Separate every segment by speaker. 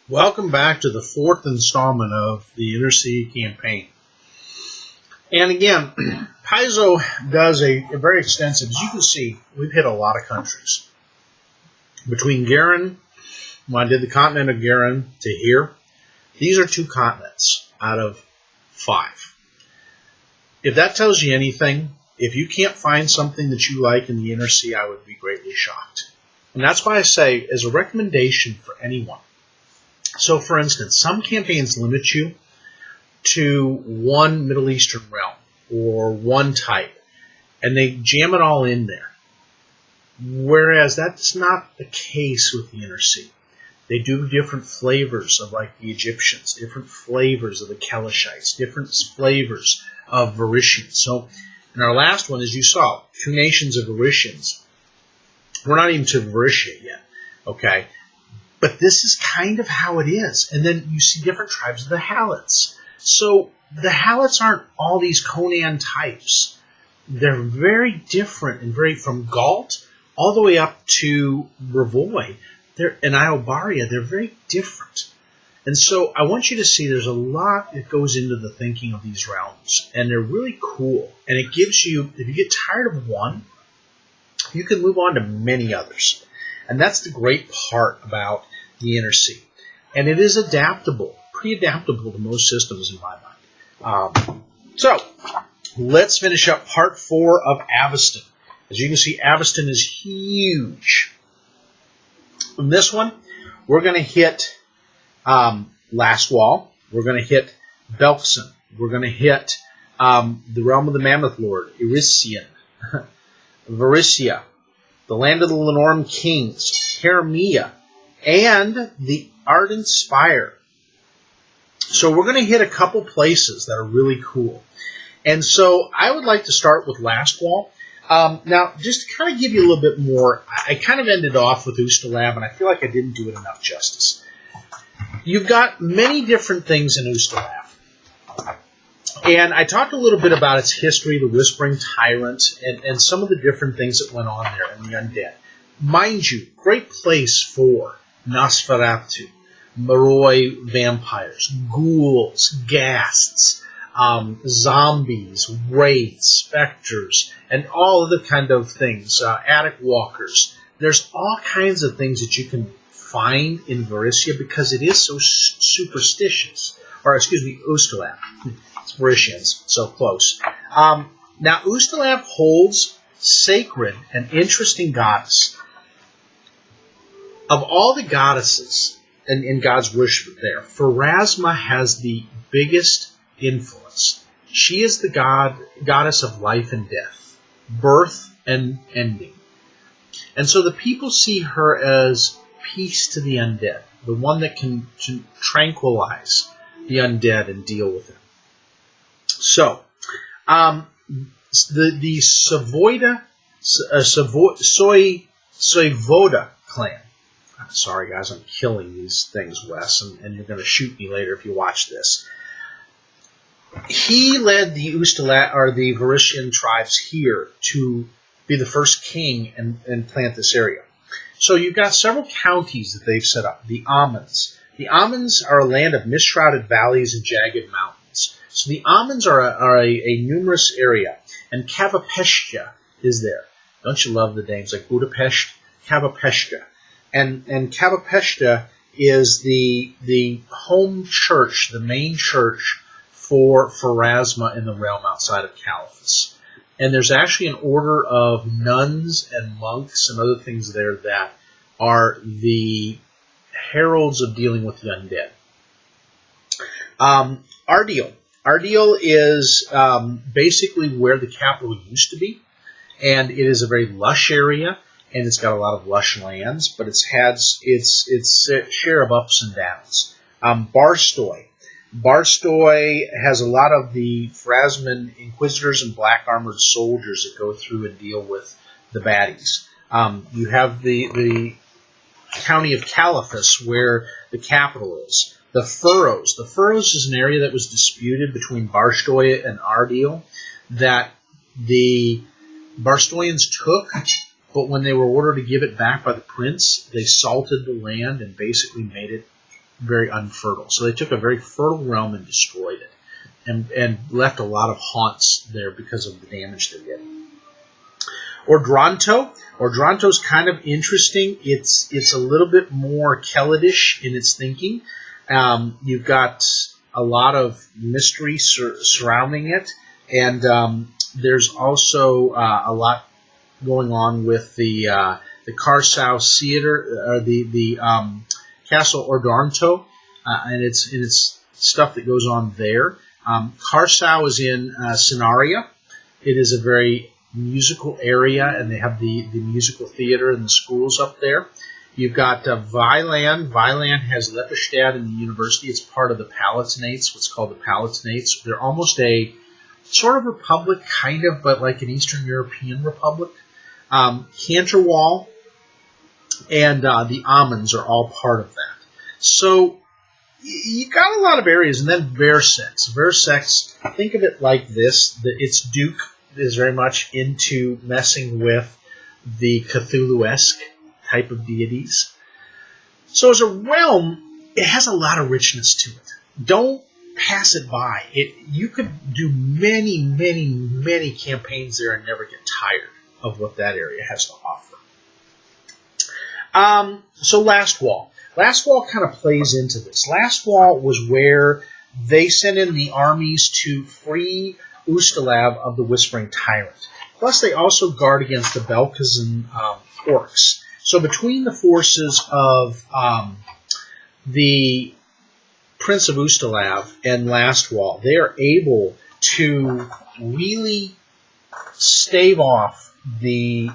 Speaker 1: Welcome back to the fourth installment of the Inner Sea Campaign. And again, Paizo does a very extensive, as you can see, we've hit a lot of countries. Between Garin, when I did the continent of Garin to here, these are 2 continents out of 5. If that tells you anything, if you can't find something that you like in the Inner Sea, I would be greatly shocked. And that's why I say, as a recommendation for anyone, so, for instance, some campaigns limit you to one Middle Eastern realm or one type, and they jam it all in there. Whereas that's not the case with the Inner Sea. They do different flavors of, like, the Egyptians, different flavors of the Kelishites, different flavors of Varisians. So, in our last one, as you saw, 2 nations of Varisians. We're not even to Varisia yet, okay? But this is kind of how it is. And then you see different tribes of the Halites. So the Halites aren't all these Conan types. They're very different and very from Galt all the way up to Ravoy and Iobaria. They're very different. And so I want you to see there's a lot that goes into the thinking of these realms. And they're really cool. And it gives you, if you get tired of one, you can move on to many others. And that's the great part about the Inner Sea. And it is adaptable, pre-adaptable to most systems in my mind. So, let's finish up part 4 of Avistan. As you can see, Avistan is huge. In this one, we're going to hit Last Wall. We're going to hit Belkson. We're going to hit the Realm of the Mammoth Lord, Irisian, Varisia, the Land of the Lenorm Kings, Hermia, and the Ardent Spire. So we're going to hit a couple places that are really cool. And so I would like to start with Last Wall. Now, just to kind of give you a little bit more, I kind of ended off with Ustalav, and I feel like I didn't do it enough justice. You've got many different things in Ustalav. And I talked a little bit about its history, the Whispering Tyrant, and some of the different things that went on there and the undead. Mind you, great place for Nosferatu, Moroi vampires, ghouls, ghasts, zombies, wraiths, specters, and all other kind of things, attic walkers. There's all kinds of things that you can find in Varisia because it is so superstitious. Or, excuse me, Ustalav. It's Varisians, so close. Now, Ustalav holds sacred and interesting goddess. Of all the goddesses in God's worship there, Pharasma has the biggest influence. She is the goddess of life and death, birth and ending. And so the people see her as peace to the undead, the one that can tranquilize the undead and deal with it. So, the Soyvoda clan. I'm sorry, guys, I'm killing these things, Wes, and you're going to shoot me later if you watch this. He led the the Varisian tribes here to be the first king and plant this area. So you've got several counties that they've set up. The Amans. The Amans are a land of mist-shrouded valleys and jagged mountains. So the Amans are a numerous area, and Kavapeshta is there. Don't you love the names like Budapest, Kavapeshta? And Kavapeshta is the home church, the main church for Pharasma in the realm outside of Caliphus. And there's actually an order of nuns and monks and other things there that are the heralds of dealing with the undead. Ardeal. Ardeal is basically where the capital used to be, and it is a very lush area, and it's got a lot of lush lands, but it's had its share of ups and downs. Barstoy. Barstoy has a lot of the Pharasman inquisitors and black-armored soldiers that go through and deal with the baddies. You have the county of Caliphus, where the capital is. The Furrows. The Furrows is an area that was disputed between Barstoy and Ardeal that the Barstoyans took, but when they were ordered to give it back by the prince, they salted the land and basically made it very unfertile. So they took a very fertile realm and destroyed it, and left a lot of haunts there because of the damage they did. Ordranto's kind of interesting. It's a little bit more Kellidish in its thinking. You've got a lot of mystery surrounding it, and there's also a lot going on with the Carsau Theater, or the Castle Ordranto, and its stuff that goes on there. Carsau is in Scenaria. It is a very musical area, and they have the musical theater and the schools up there. You've got Vilan. Vilan has Lepidstadt and the university. It's part of the Palatinates, what's called the Palatinates. They're almost a sort of republic, kind of, but like an Eastern European republic. Canterwall and the Ammons are all part of that. So you got a lot of areas, and then Versex. Versex, think of it like this: its duke is very much into messing with the Cthulhu-esque type of deities. So as a realm, it has a lot of richness to it. Don't pass it by. You could do many, many, many campaigns there and never get tired of what that area has to offer. So Last Wall. Last Wall kind of plays into this. Last Wall was where they sent in the armies to free Ustalav of the Whispering Tyrant. Plus, they also guard against the Belkazan orcs. So between the forces of the Prince of Ustalav and Last Wall, they are able to really stave off the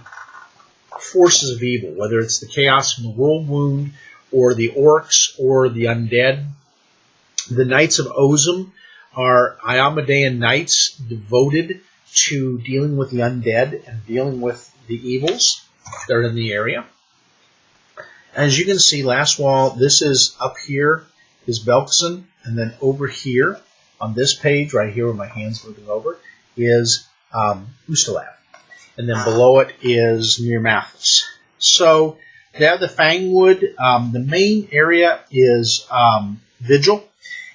Speaker 1: forces of evil, whether it's the Chaos from the Whirlwind, or the orcs, or the undead. The Knights of Ozum are Iomedean knights devoted to dealing with the undead and dealing with the evils that are in the area. As you can see, Last Wall, this is up here is Belkazan, and then over here on this page, right here where my hand's moving over, is Ustalav. And then below it is Mir Mathis. So they have the Fangwood. The main area is Vigil,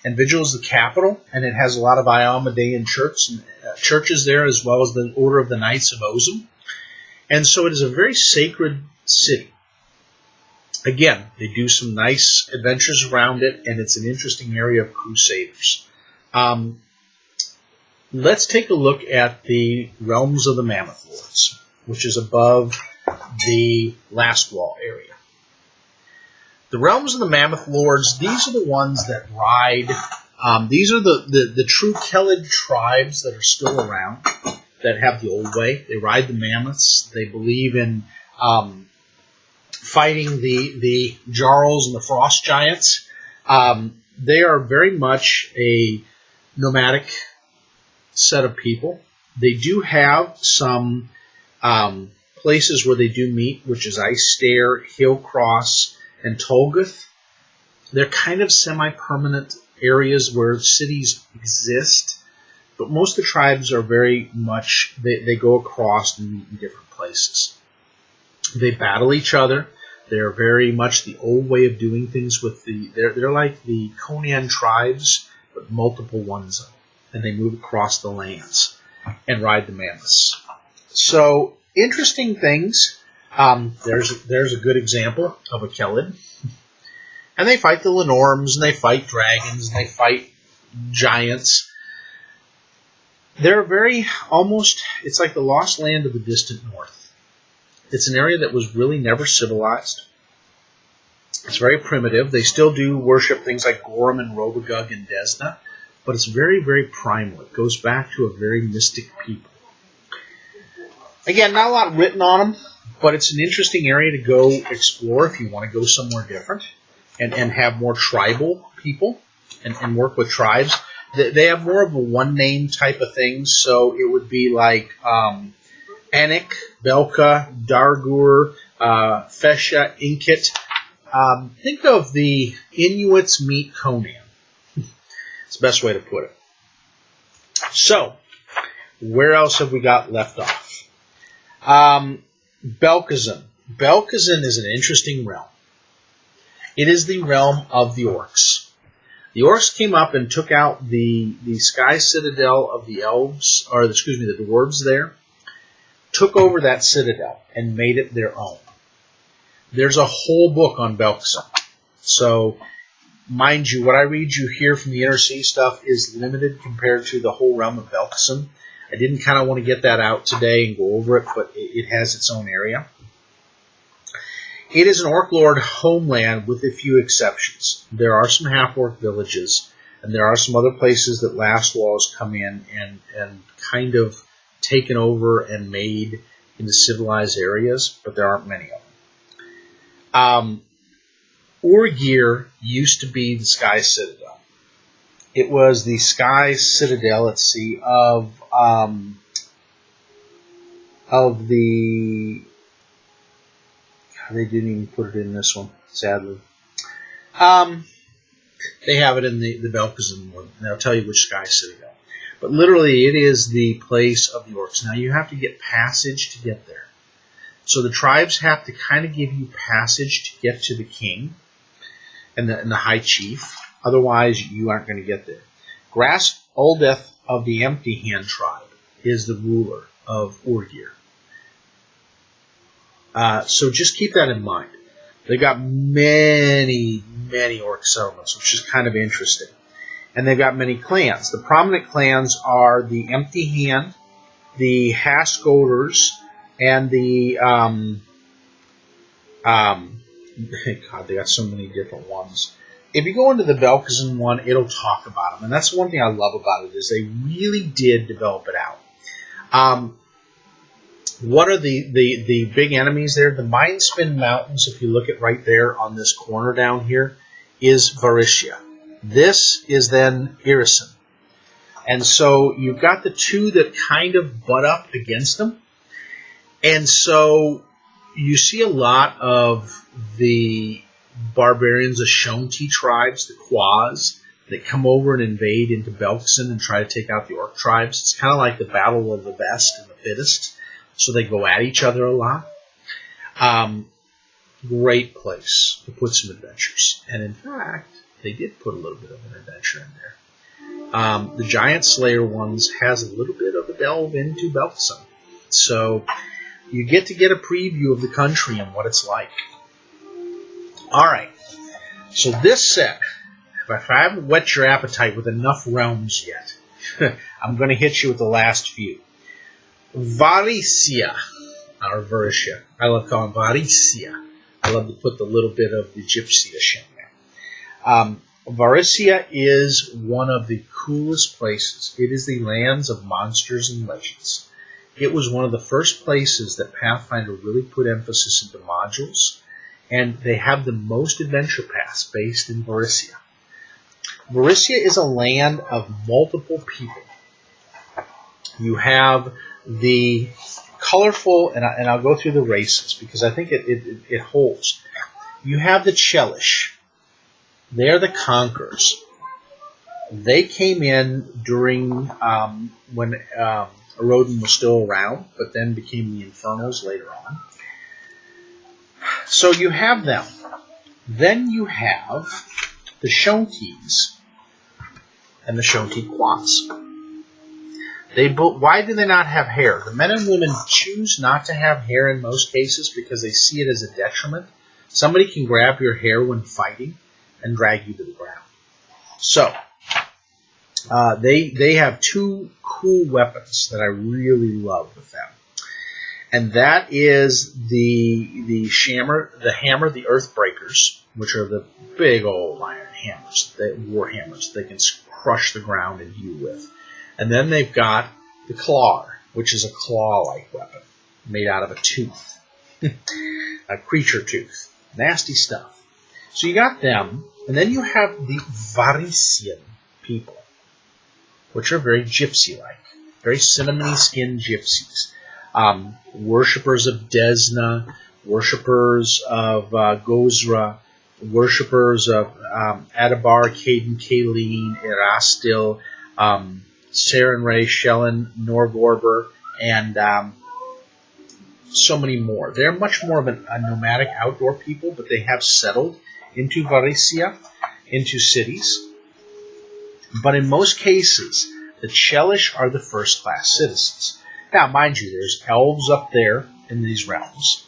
Speaker 1: and Vigil is the capital, and it has a lot of Iomedean churches there, as well as the Order of the Knights of Ozum. And so it is a very sacred city. Again, they do some nice adventures around it, and it's an interesting area of crusaders. Let's take a look at the Realms of the Mammoth Lords, which is above the Last Wall area. The Realms of the Mammoth Lords, these are the ones that ride. These are the true Kellid tribes that are still around, that have the old way. They ride the mammoths. They believe in fighting the Jarls and the Frost Giants. They are very much a nomadic set of people. They do have some places where they do meet, which is Ice Stair, Hillcross, and Tolgath. They're kind of semi-permanent areas where cities exist, but most of the tribes are very much, they go across and meet in different places. They battle each other. They're very much the old way of doing things with they're like the Conan tribes, but multiple ones of them. And they move across the lands and ride the mammoths. So, interesting things. There's a good example of a Kellid. And they fight the Lenorms, and they fight dragons, and they fight giants. They're very, almost, it's like the lost land of the distant north. It's an area that was really never civilized. It's very primitive. They still do worship things like Gorham and Robagug and Desna, but it's very, very primal. It goes back to a very mystic people. Again, not a lot written on them, but it's an interesting area to go explore if you want to go somewhere different and have more tribal people and work with tribes. They have more of a one-name type of thing, so it would be like Anik, Belka, Dargur, Fesha, Inkit. Think of the Inuits meet Conan. It's the best way to put it. So, where else have we got left off? Belkazan. Belkazan is an interesting realm. It is the realm of the orcs. The orcs came up and took out the sky citadel of the elves, or excuse me, the dwarves there, took over that citadel and made it their own. There's a whole book on Belkacem. So, mind you, what I read you here from the Inner Sea stuff is limited compared to the whole realm of Belkacem. I didn't kind of want to get that out today and go over it, but it has its own area. It is an Orc Lord homeland with a few exceptions. There are some half-orc villages, and there are some other places that Last Walls come in and kind of taken over and made into civilized areas, but there aren't many of them. Urgir used to be the Sky Citadel. It was the Sky Citadel, let's see, of the... They didn't even put it in this one, sadly. They have it in the Belkacem one, and they'll tell you which Sky Citadel. But literally, it is the place of the orcs. Now, you have to get passage to get there. So the tribes have to kind of give you passage to get to the king and the high chief. Otherwise, you aren't going to get there. Gras Uldeth of the Empty Hand tribe is the ruler of Urgir. So just keep that in mind. They've got many, many orc settlements, which is kind of interesting. And they've got many clans. The prominent clans are the Empty Hand, the Haskolders, and the God, they got so many different ones. If you go into the Belkacem one, it'll talk about them. And that's one thing I love about it, is they really did develop it out. What are the big enemies there? The Mindspin Mountains, if you look at right there on this corner down here, is Variscia. This is then Irison. And so you've got the two that kind of butt up against them. And so you see a lot of the barbarians, the Shonti tribes, the Quaz, that come over and invade into Belkacem and try to take out the orc tribes. It's kind of like the battle of the best and the fittest. So they go at each other a lot. Great place to put some adventures. And in fact, they did put a little bit of an adventure in there. The Giant Slayer ones has a little bit of a delve into Belkacem. So you get a preview of the country and what it's like. Alright, so this set, if I haven't whet your appetite with enough realms yet, I'm going to hit you with the last few. Variscia, or Variscia. I love calling Variscia. I love to put the little bit of the gypsy-ish in there. Variscia is one of the coolest places. It is the lands of monsters and legends. It was one of the first places that Pathfinder really put emphasis into modules, and they have the most adventure paths based in Variscia. Variscia is a land of multiple people. You have the colorful, and I'll go through the races because I think it holds. You have the Chelish. They're the Conquerors. They came in during when Erodin was still around, but then became the Infernals later on. So you have them. Then you have the Shontis and the Shonti Quats. Why do they not have hair? The men and women choose not to have hair in most cases because they see it as a detriment. Somebody can grab your hair when fighting and drag you to the ground. So, they have two cool weapons that I really love with them. And that is the hammer, the Earthbreakers, which are the big old iron hammers, war hammers they can crush the ground and you with. And then they've got the Claw, which is a claw-like weapon made out of a tooth, a creature tooth. Nasty stuff. So you got them, and then you have the Variscian people, which are very gypsy-like, very cinnamony-skinned gypsies. Worshippers of Desna, worshippers of Gozra, worshippers of Adabar, Caden, Kaleen, Erastil, Sarenrae, Shellen, Norgorber, and so many more. They're much more of a nomadic outdoor people, but they have settled into Varissia, into cities. But in most cases, the Chelish are the first-class citizens. Now, mind you, there's elves up there in these realms.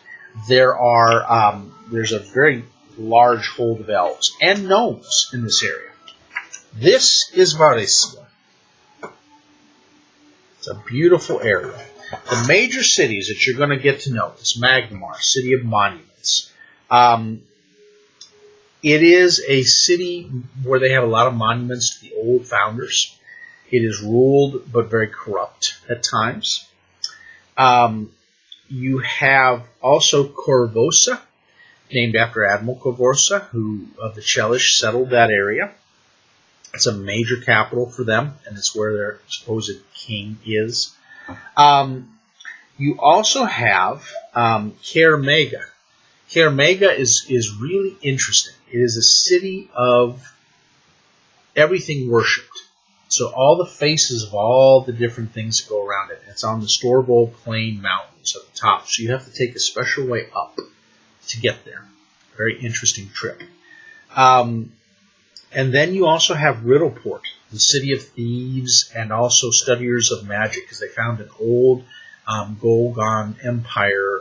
Speaker 1: There's a very large hold of elves and gnomes in this area. This is Varissia. It's a beautiful area. The major cities that you're going to get to know is Magnemar, City of Monuments. It is a city where they have a lot of monuments to the old founders. It is ruled but very corrupt at times. You have also Korvosa, named after Admiral Korvosa, who of the Chelish settled that area. It's a major capital for them, and it's where their supposed king is. You also have Kermega. Kermega is really interesting. It is a city of everything worshipped. So all the faces of all the different things that go around it. It's on the Storbold Plain Mountains at the top. So you have to take a special way up to get there. Very interesting trip. And then you also have Riddleport, the city of thieves and also studiers of magic, because they found an old Golgon Empire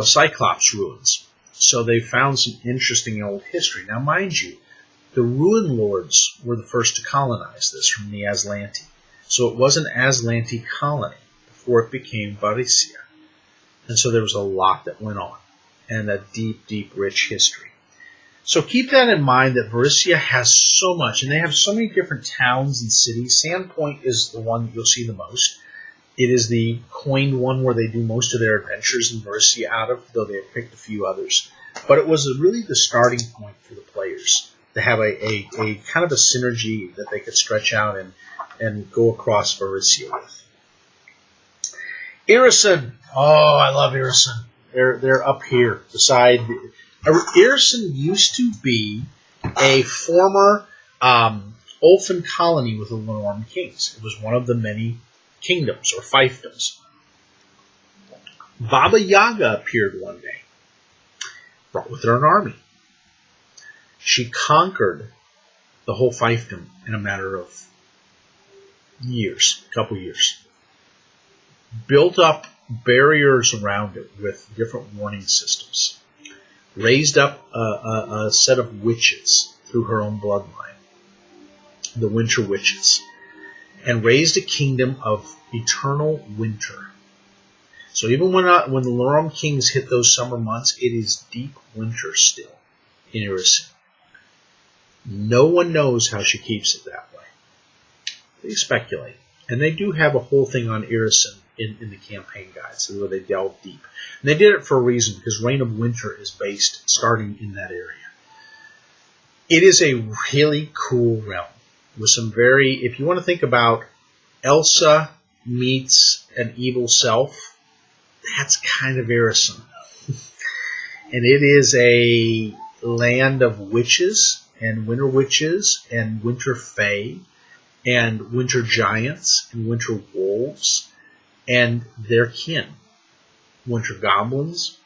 Speaker 1: Cyclops ruins. So they found some interesting old history. Now, mind you, the Ruin Lords were the first to colonize this from the Aslanti. So it was an Aslanti colony before it became Varissia. And so there was a lot that went on, and a deep, deep, rich history. So keep that in mind that Varissia has so much, and they have so many different towns and cities. Sandpoint is the one that you'll see the most. It is the coined one where they do most of their adventures in Varissia out of, though they have picked a few others. But it was really the starting point for the players to have a kind of a synergy that they could stretch out and go across Varissia with. Irrisen. Oh, I love Irrisen. They're up here beside. Irrisen used to be a former Ulfin colony with the Lenormand kings. It was one of the many kingdoms or fiefdoms. Baba Yaga appeared one day, brought with her an army. She conquered the whole fiefdom in a matter of years, a couple years. Built up barriers around it with different warning systems. Raised up a set of witches through her own bloodline, the Winter Witches, and raised a kingdom of eternal winter. So even when the Lenormand kings hit those summer months, it is deep winter still in Irrisen. No one knows how she keeps it that way. They speculate. And they do have a whole thing on Irrisen in the campaign guides, where they delve deep. And they did it for a reason, because Reign of Winter is based starting in that area. It is a really cool realm with some very, if you want to think about Elsa meets an evil self, that's kind of Irrisen. And it is a land of witches and winter witches and winter fae and winter giants and winter wolves and their kin, winter goblins.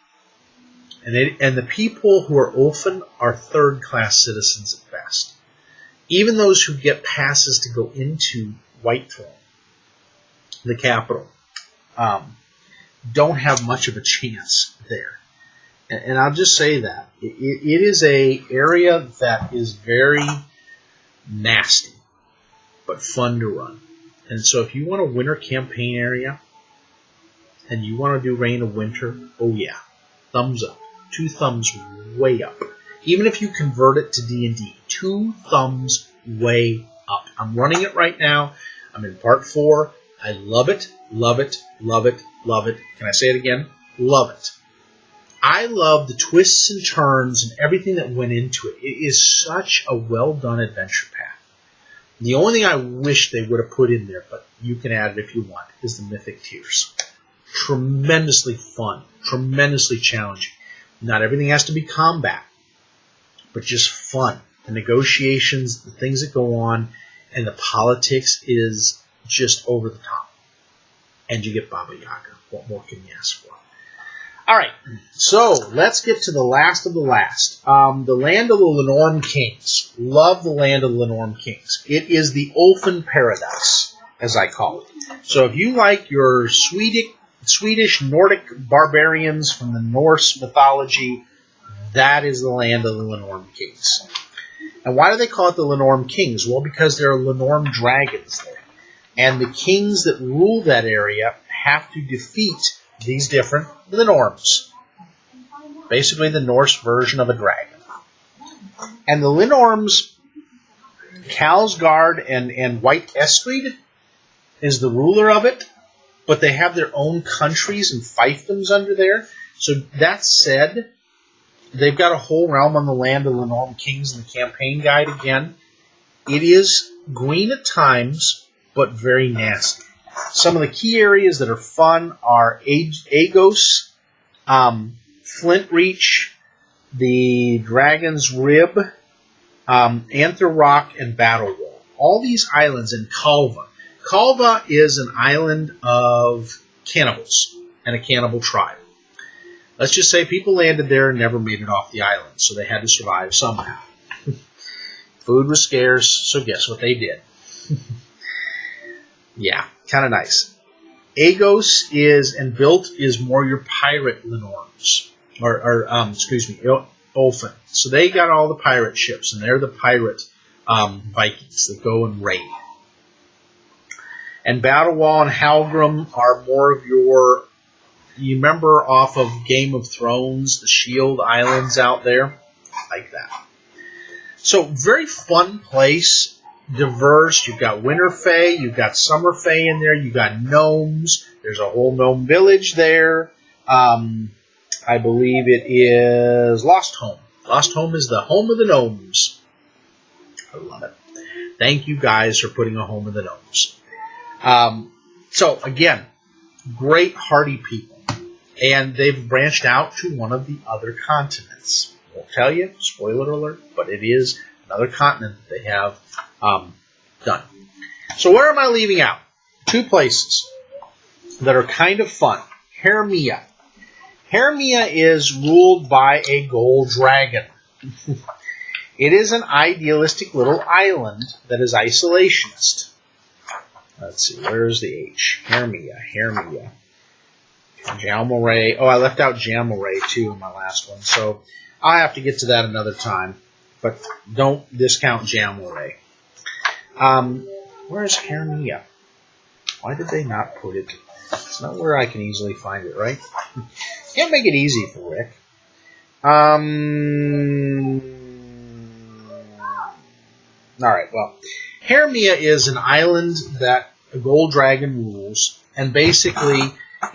Speaker 1: And the people who are Ulfin are third-class citizens at best. Even those who get passes to go into Whitethrone, the capital, don't have much of a chance there. And I'll just say that. It is an area that is very nasty, but fun to run. And so if you want a winter campaign area, and you want to do Reign of Winter, oh yeah, thumbs up. 2 thumbs way up. Even if you convert it to D&D, 2 thumbs way up. I'm running it right now. I'm in part 4. I love it, love it, love it, love it. Can I say it again? Love it. I love the twists and turns and everything that went into it. It is such a well-done adventure path. The only thing I wish they would have put in there, but you can add it if you want, is the Mythic Tiers. Tremendously fun, tremendously challenging. Not everything has to be combat, but just fun. The negotiations, the things that go on, and the politics is just over the top. And you get Baba Yaga. What more can you ask for? All right, so let's get to the last of the last. The land of the Lenorm Kings. Love the land of the Lenorm Kings. It is the Ulfin paradise, as I call it. So if you like your Swedish Nordic barbarians from the Norse mythology, that is the land of the Lenorm Kings. And why do they call it the Lenorm Kings? Well, because there are Lenorm dragons there. And the kings that rule that area have to defeat these different Lenorms. Basically the Norse version of a dragon. And the Lenorms, Kalsgard and White Estrid is the ruler of it, but they have their own countries and fiefdoms under there. So that said, they've got a whole realm on the land of the Lenorm Kings in the campaign guide again. It is green at times, but very nasty. Some of the key areas that are fun are Agos, Flint Reach, the Dragon's Rib, Anther Rock, and Battle Wall. All these islands in Kalva. Kalva is an island of cannibals and a cannibal tribe. Let's just say people landed there and never made it off the island, so they had to survive somehow. Food was scarce, so guess what they did? Yeah, kind of nice. Agos is more your pirate Lenorms, Ulfin. So they got all the pirate ships, and they're the pirate Vikings that go and raid. And Battle Wall and Halgrim are more of your, you remember off of Game of Thrones, the Shield Islands out there? Like that. So, very fun place. Diverse. You've got Winter Fae, you've got Summer Fae in there, you've got gnomes. There's a whole gnome village there. I believe it is Lost Home. Lost Home is the home of the gnomes. I love it. Thank you guys for putting a home of the gnomes. So again, great hardy people. And they've branched out to one of the other continents. Won't tell you, spoiler alert, but it is another continent that they have done. So where am I leaving out? Two places that are kind of fun. Hermia. Hermia is ruled by a gold dragon. It is an idealistic little island that is isolationist. Let's see, where's the H? Hermia. Jalmoray. Oh, I left out Jalmoray too in my last one, so I'll have to get to that another time. But don't discount Jalmoray. Where's Hermia? Why did they not put it? It's not where I can easily find it, right? Can't make it easy for Rick. Alright, well, Hermia is an island that a gold dragon rules, and basically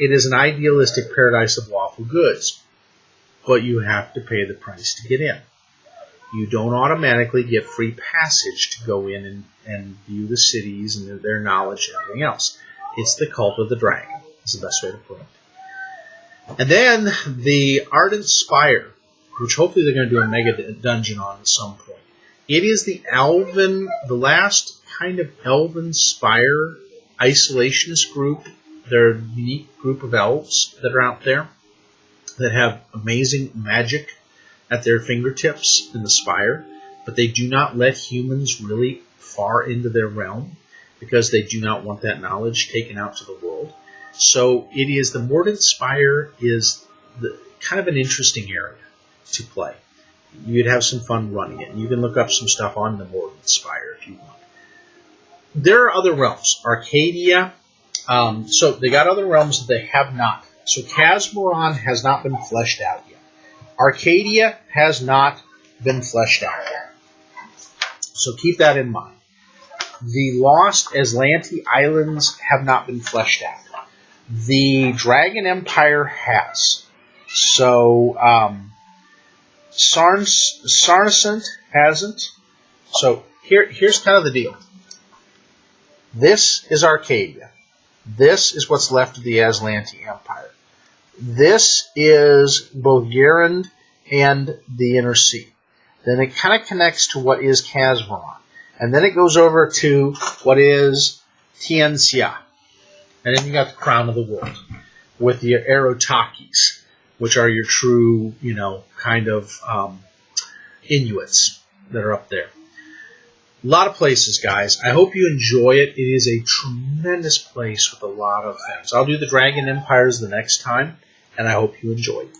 Speaker 1: it is an idealistic paradise of lawful goods. But you have to pay the price to get in. You don't automatically get free passage to go in and view the cities and their knowledge and everything else. It's the cult of the dragon. That's the best way to put it. And then the Ardent Spire, which hopefully they're going to do a mega dungeon on at some point. It is the last kind of elven spire isolationist group. They're a unique group of elves that are out there that have amazing magic at their fingertips in the spire, but they do not let humans really far into their realm because they do not want that knowledge taken out to the world. So it is the Mordant Spire is kind of an interesting area to play. You'd have some fun running it. You can look up some stuff on the Mordant Spire if you want. There are other realms. Arcadia. So they got other realms that they have not. So Casmoron has not been fleshed out yet. Arcadia has not been fleshed out yet. So keep that in mind. The Lost Aslanti Islands have not been fleshed out. The Dragon Empire has. So Sarnasant hasn't. So here's kind of the deal. This is Arcadia. This is what's left of the Aslanti Empire. This is both Yerund and the Inner Sea. Then it kind of connects to what is Casmoron. And then it goes over to what is Tianxia. And then you got the Crown of the World with the Arotakis. which are your true, kind of Inuits that are up there. A lot of places, guys. I hope you enjoy it. It is a tremendous place with a lot of things. I'll do the Dragon Empires the next time, and I hope you enjoy it.